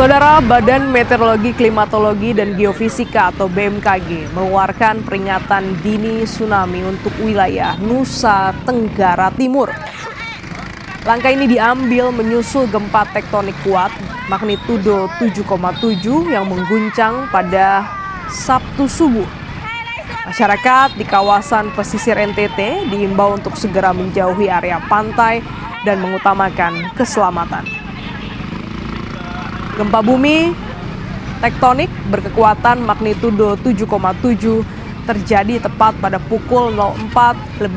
Saudara, Badan Meteorologi, Klimatologi, dan Geofisika atau BMKG mengeluarkan peringatan dini tsunami untuk wilayah Nusa Tenggara Timur. Langkah ini diambil menyusul gempa tektonik kuat magnitudo 7,7 yang mengguncang pada Sabtu subuh. Masyarakat di kawasan pesisir NTT diimbau untuk segera menjauhi area pantai dan mengutamakan keselamatan. Gempa bumi tektonik berkekuatan magnitudo 7,7 terjadi tepat pada pukul 04.58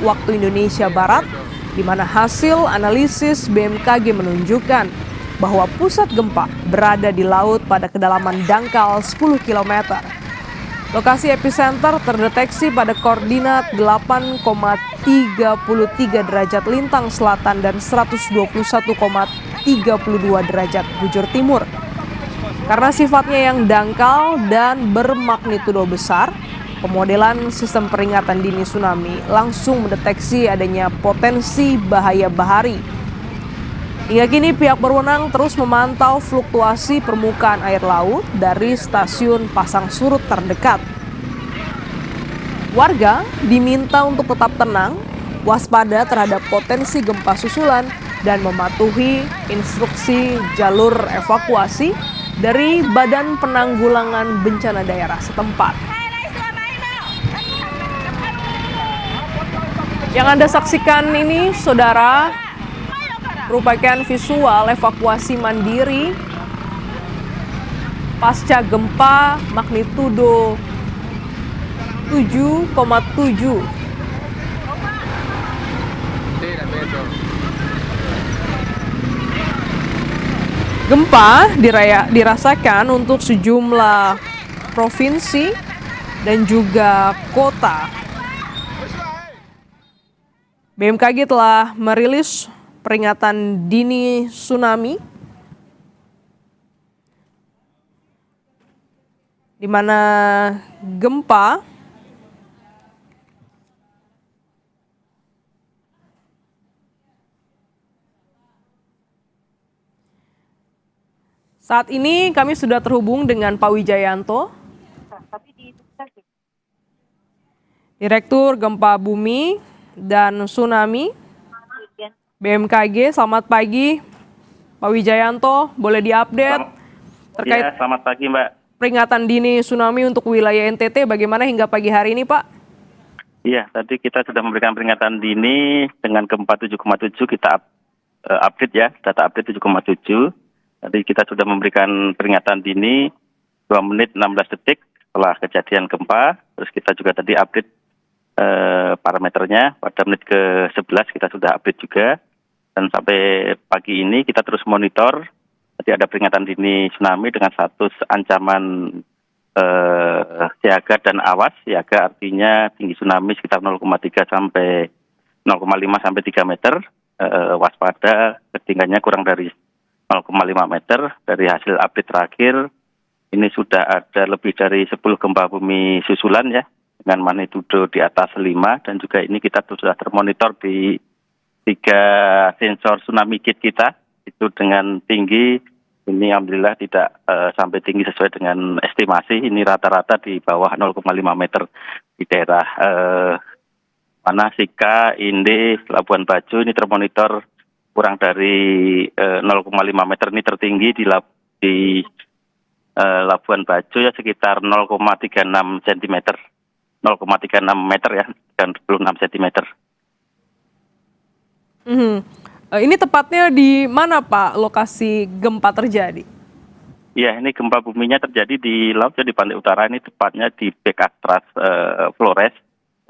waktu Indonesia Barat, di mana hasil analisis BMKG menunjukkan bahwa pusat gempa berada di laut pada kedalaman dangkal 10 km. Lokasi epicenter terdeteksi pada koordinat 8,33 derajat lintang selatan dan 121,32 derajat bujur timur. Karena sifatnya yang dangkal dan bermagnitudo besar, pemodelan sistem peringatan dini tsunami langsung mendeteksi adanya potensi bahaya bahari. Hingga kini pihak berwenang terus memantau fluktuasi permukaan air laut dari stasiun pasang surut terdekat. Warga diminta untuk tetap tenang, waspada terhadap potensi gempa susulan, dan mematuhi instruksi jalur evakuasi dari Badan Penanggulangan Bencana Daerah setempat. Yang Anda saksikan ini, saudara, merupakan visual evakuasi mandiri pasca gempa magnitudo 7,7. Gempa dirasakan untuk sejumlah provinsi dan juga kota. BMKG telah merilis peringatan dini tsunami, di mana gempa saat ini kami sudah terhubung dengan Pak Wijayanto, Direktur Gempa Bumi dan Tsunami BMKG. Selamat pagi, Pak Wijayanto. Boleh diupdate terkait selamat pagi, Mbak. Peringatan dini tsunami untuk wilayah NTT bagaimana hingga pagi hari ini, Pak? Iya, tadi kita sudah memberikan peringatan dini dengan gempa 7,7, kita update ya, data update 7,7. Tadi kita sudah memberikan peringatan dini 2 menit 16 detik setelah kejadian gempa. Terus kita juga tadi update parameternya pada menit ke-11 kita sudah update juga. Dan sampai pagi ini kita terus monitor. Tadi ada peringatan dini tsunami dengan status ancaman siaga dan awas. Siaga artinya tinggi tsunami sekitar 0,3 sampai 0,5 sampai 3 meter. Waspada ketinggiannya kurang dari 0,5 meter. Dari hasil update terakhir, ini sudah ada lebih dari 10 gempa bumi susulan ya, dengan magnitudo di atas 5, dan juga ini kita sudah termonitor di 3 sensor tsunami kit kita, itu dengan tinggi, ini alhamdulillah tidak sampai tinggi sesuai dengan estimasi, ini rata-rata di bawah 0,5 meter di daerah Sika, Inde, Labuan Bajo, ini termonitor kurang dari 0,5 meter, ini tertinggi di Labuan Bajo ya sekitar 0,36 cm. 0,36 meter ya, dan 26 cm. Ini tepatnya di mana, Pak, lokasi gempa terjadi? Iya, ini gempa buminya terjadi di laut ya, di pantai utara, ini tepatnya di Bekatras Flores.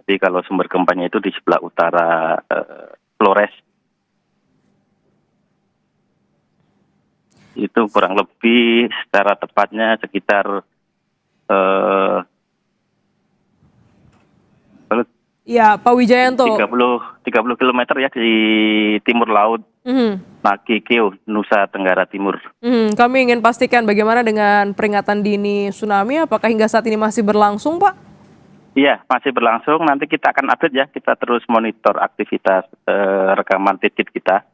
Jadi kalau sumber gempanya itu di sebelah utara Flores. Itu kurang lebih secara tepatnya sekitar Ya, Pak Wijayanto. 30 km ya di timur laut Nakikeo, Nusa Tenggara Timur. Kami ingin pastikan bagaimana dengan peringatan dini tsunami, apakah hingga saat ini masih berlangsung, Pak? Iya, masih berlangsung. Nanti kita akan update ya, kita terus monitor aktivitas rekaman titik kita.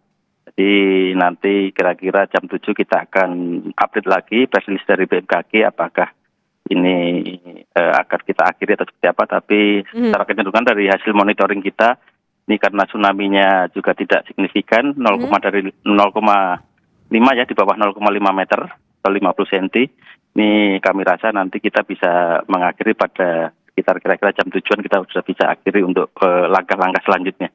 Jadi nanti kira-kira jam 7 kita akan update lagi press release dari BMKG apakah ini akan kita akhiri atau seperti apa. Tapi secara kecenderungan dari hasil monitoring kita, ini karena tsunami-nya juga tidak signifikan, 0,5 ya, di bawah 0,5 meter atau 50 cm. Ini kami rasa nanti kita bisa mengakhiri pada sekitar kira-kira jam 7-an kita sudah bisa akhiri untuk langkah-langkah selanjutnya.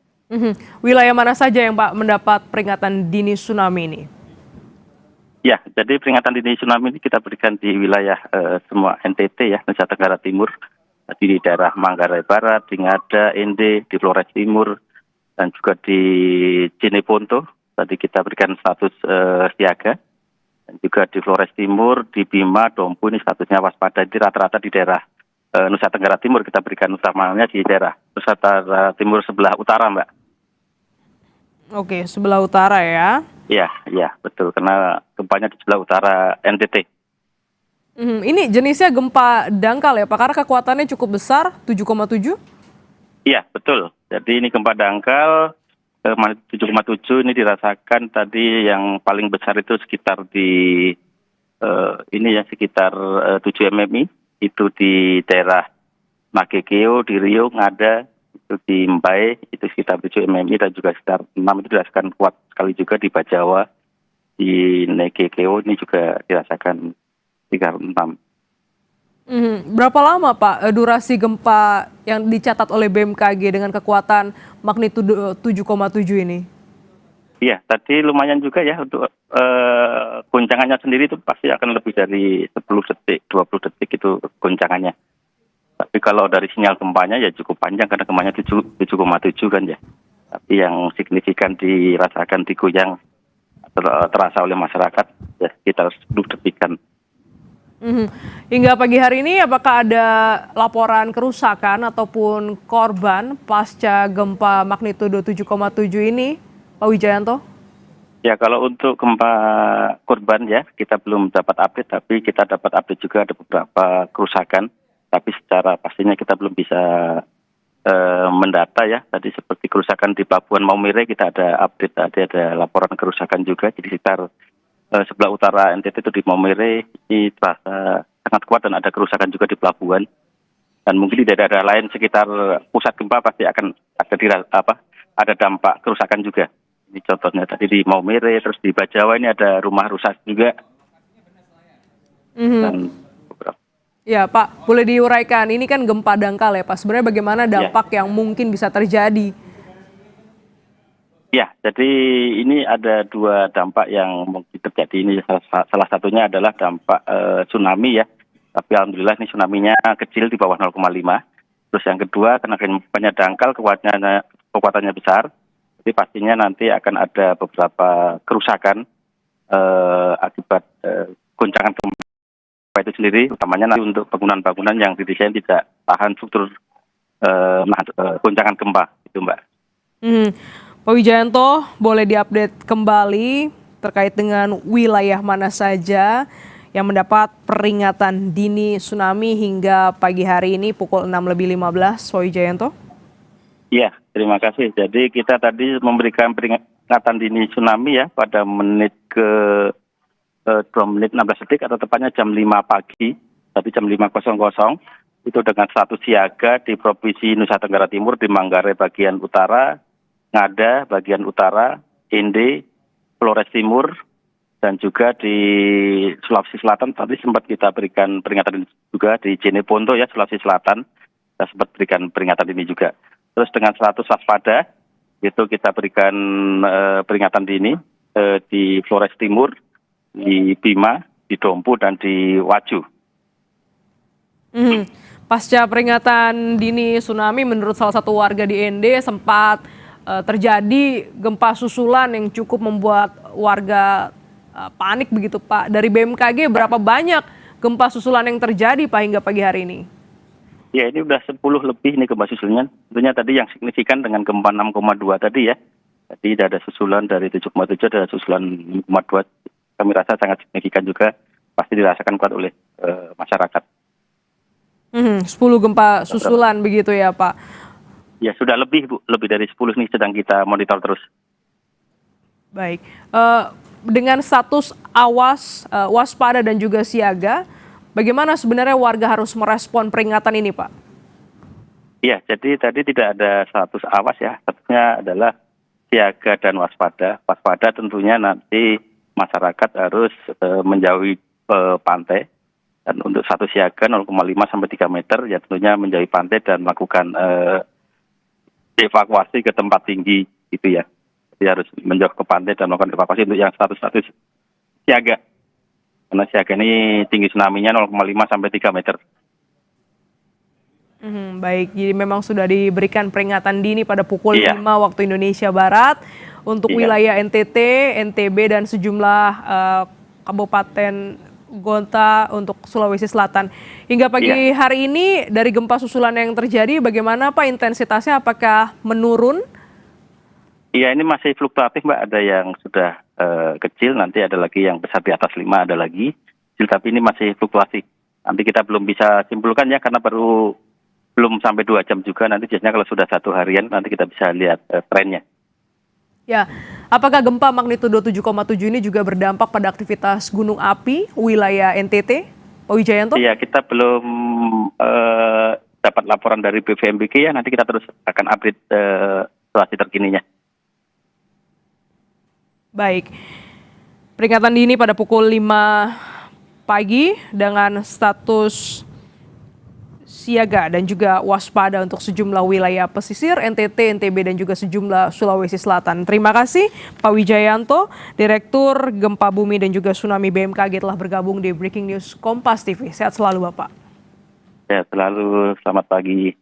Wilayah mana saja yang Pak mendapat peringatan dini tsunami ini? Ya, jadi peringatan dini tsunami ini kita berikan di wilayah semua NTT ya, Nusa Tenggara Timur, di daerah Manggarai Barat, di Ngada, Ende, di Flores Timur, dan juga di Jeneponto. Tadi kita berikan status siaga. Dan juga di Flores Timur, di Bima, Dompu ini statusnya waspada. Jadi rata-rata di daerah Nusa Tenggara Timur kita berikan utamanya di daerah Nusa Tenggara Timur sebelah utara, Mbak. Oke, sebelah utara ya. Iya, betul. Karena gempanya di sebelah utara NTT. Ini jenisnya gempa dangkal ya Pak, karena kekuatannya cukup besar, 7,7? Iya, betul. Jadi ini gempa dangkal 7,7 ini dirasakan tadi yang paling besar itu sekitar di sekitar 7 mmi itu di daerah Magekeo, di Rio, Ngada, itu di Mbae itu sekitar 7 mmi dan juga sekitar 6 itu dirasakan kuat sekali juga di Bajawa, di Negekeo ini juga dirasakan 36. Berapa lama Pak durasi gempa yang dicatat oleh BMKG dengan kekuatan magnitudo 7,7 ini? Iya, tadi lumayan juga ya untuk goncangannya sendiri itu pasti akan lebih dari 10 detik, 20 detik itu goncangannya. Tapi kalau dari sinyal gempanya ya cukup panjang karena gempanya 7,7 kan ya. Tapi yang signifikan dirasakan digoyang terasa oleh masyarakat ya sekitar 10 detikan. Hingga pagi hari ini apakah ada laporan kerusakan ataupun korban pasca gempa magnitudo 7,7 ini, Pak Wijayanto? Ya, kalau untuk gempa korban ya kita belum dapat update, tapi kita dapat update juga ada beberapa kerusakan. Tapi secara pastinya kita belum bisa mendata ya. Tadi seperti kerusakan di Pelabuhan Maumere kita ada update, tadi ada laporan kerusakan juga. Jadi sekitar sebelah utara NTT itu di Maumere ini terasa sangat kuat dan ada kerusakan juga di pelabuhan. Dan mungkin di daerah lain sekitar pusat gempa pasti akan ada dampak kerusakan juga. Ini contohnya tadi di Maumere, terus di Bajawa ini ada rumah rusak juga. Dan beberapa. Ya Pak, boleh diuraikan, ini kan gempa dangkal ya Pak, sebenarnya bagaimana dampak yang mungkin bisa terjadi? Ya, jadi ini ada dua dampak yang mungkin terjadi. Ini salah satunya adalah dampak tsunami ya. Tapi alhamdulillah ini tsunami-nya kecil di bawah 0,5. Terus yang kedua, karena gempanya dangkal, kekuatannya besar. Jadi pastinya nanti akan ada beberapa kerusakan akibat goncangan gempa itu sendiri. Utamanya nanti untuk bangunan-bangunan yang didesain tidak tahan struktur goncangan gempa, itu Mbak. Pak Wijayanto, boleh diupdate kembali terkait dengan wilayah mana saja yang mendapat peringatan dini tsunami hingga pagi hari ini pukul 6.15, Pak Wijayanto? Iya, terima kasih. Jadi kita tadi memberikan peringatan dini tsunami ya pada menit ke 2 menit 16 detik atau tepatnya jam 5 pagi, tadi jam 5.00 itu dengan status siaga di Provinsi Nusa Tenggara Timur, di Manggarai bagian utara, Ngada bagian utara, Ende, Flores Timur, dan juga di Sulawesi Selatan tadi sempat kita berikan peringatan juga di Jeneponto ya, Sulawesi Selatan, kita sempat berikan peringatan ini juga. Terus dengan status waspada itu kita berikan peringatan dini di Flores Timur, di Bima, di Dompu, dan di Waju. Pasca peringatan dini tsunami, menurut salah satu warga di Ende sempat terjadi gempa susulan yang cukup membuat warga panik begitu Pak. Dari BMKG berapa banyak gempa susulan yang terjadi Pak hingga pagi hari ini? Ya, ini udah 10 lebih nih gempa susulannya. Tentunya tadi yang signifikan dengan gempa 6,2 tadi ya. Jadi ada susulan dari 7,7, ada susulan 6,2. Kami rasa sangat signifikan juga, pasti dirasakan kuat oleh masyarakat. 10 gempa susulan begitu ya Pak? Ya sudah lebih Bu, lebih dari 10 nih sedang kita monitor terus. Baik, dengan status awas, waspada dan juga siaga, bagaimana sebenarnya warga harus merespon peringatan ini, Pak? Iya, jadi tadi tidak ada status awas ya, statusnya adalah siaga dan waspada. Waspada tentunya nanti masyarakat harus menjauhi pantai, dan untuk status siaga 0,5 sampai 3 meter ya tentunya menjauhi pantai dan melakukan evakuasi ke tempat tinggi gitu ya. Jadi harus menjauh ke pantai dan melakukan evakuasi untuk yang status siaga. Karena siaga ini tinggi tsunami-nya 0,5 sampai 3 meter. Baik, jadi memang sudah diberikan peringatan dini pada pukul Iya. 5 waktu Indonesia Barat untuk Iya. wilayah NTT, NTB dan sejumlah kabupaten Gonta untuk Sulawesi Selatan. Hingga pagi hari ini dari gempa susulan yang terjadi, bagaimana Pak intensitasnya? Apakah menurun? Iya, ini masih fluktuatif Mbak, ada yang sudah kecil, nanti ada lagi yang besar di atas 5, ada lagi kecil, tapi ini masih fluktuasi. Nanti kita belum bisa simpulkan ya, karena belum sampai 2 jam juga, nanti biasanya kalau sudah 1 harian nanti kita bisa lihat trennya. Ya, apakah gempa magnitudo 7,7 ini juga berdampak pada aktivitas gunung api wilayah NTT, Pak Wijayanto? Iya, kita belum dapat laporan dari BVMBG ya, nanti kita terus akan update situasi terkininya. Baik, peringatan dini pada pukul 5 pagi dengan status siaga dan juga waspada untuk sejumlah wilayah pesisir NTT, NTB dan juga sejumlah Sulawesi Selatan. Terima kasih Pak Wijayanto, Direktur Gempa Bumi dan juga Tsunami BMKG telah bergabung di Breaking News Kompas TV. Sehat selalu Bapak. Sehat selalu, selamat pagi.